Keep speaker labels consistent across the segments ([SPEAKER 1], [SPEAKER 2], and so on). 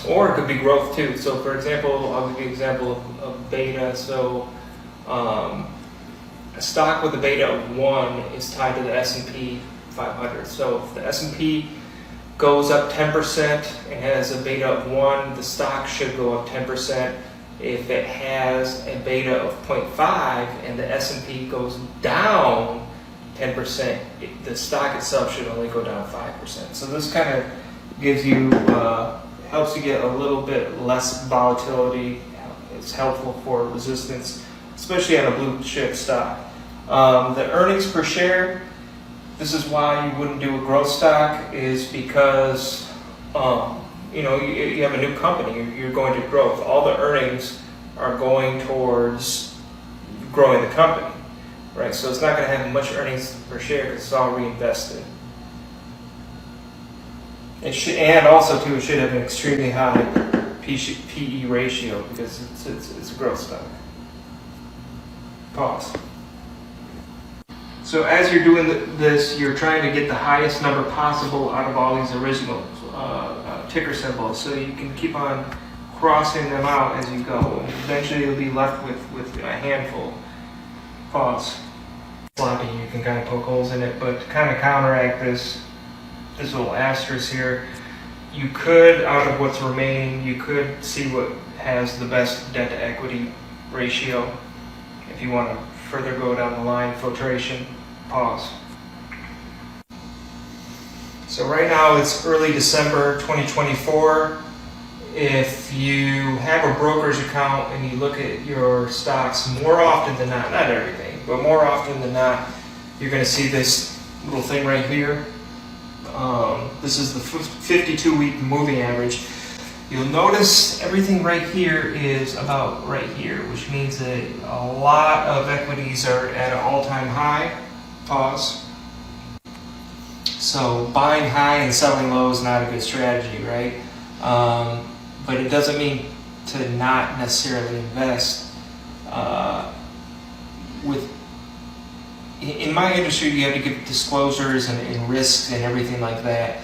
[SPEAKER 1] or it could be growth too. So for example, I'll give you an example of beta. So a stock with a beta of 1 is tied to the S&P 500. So if the S&P goes up 10% and has a beta of 1, the stock should go up 10%. If it has a beta of 0.5 and the S&P goes down 10%, the stock itself should only go down 5%. So this kind of gives you, helps you get a little bit less volatility. It's helpful for resistance, especially on a blue chip stock. The earnings per share, this is why you wouldn't do a growth stock, is because you have a new company, you're going to growth. All the earnings are going towards growing the company, right? So it's not going to have much earnings per share because it's all reinvested. It should, and also too, it should have an extremely high PE ratio because it's a growth stock. Pause. So as you're doing this, you're trying to get the highest number possible out of all these original ticker symbols, so you can keep on crossing them out as you go. And eventually you'll be left with a handful. Pause. Floppy, you can kind of poke holes in it, but to kind of counteract this little asterisk here, you could, out of what's remaining, you could see what has the best debt to equity ratio. If you want to further go down the line, filtration. Pause. So right now it's early December 2024. If you have a brokerage account and you look at your stocks, more often than not everything, but more often than not, you're going to see this little thing right here. This is the 52-week moving average. You'll notice everything right here is about right here, which means that a lot of equities are at an all-time high. Pause. So buying high and selling low is not a good strategy, right? But it doesn't mean to not necessarily invest. In my industry, you have to give disclosures and risks and everything like that.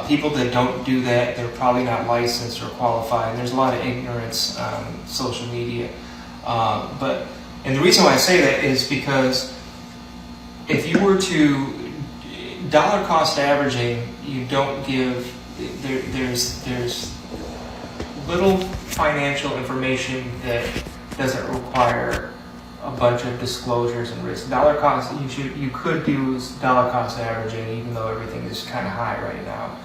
[SPEAKER 1] People that don't do that, they're probably not licensed or qualified. There's a lot of ignorance on social media. And the reason why I say that is because if you were to dollar cost averaging, you don't give, there's little financial information that doesn't require a bunch of disclosures and risks. Dollar cost, you could do dollar cost averaging, even though everything is kind of high right now.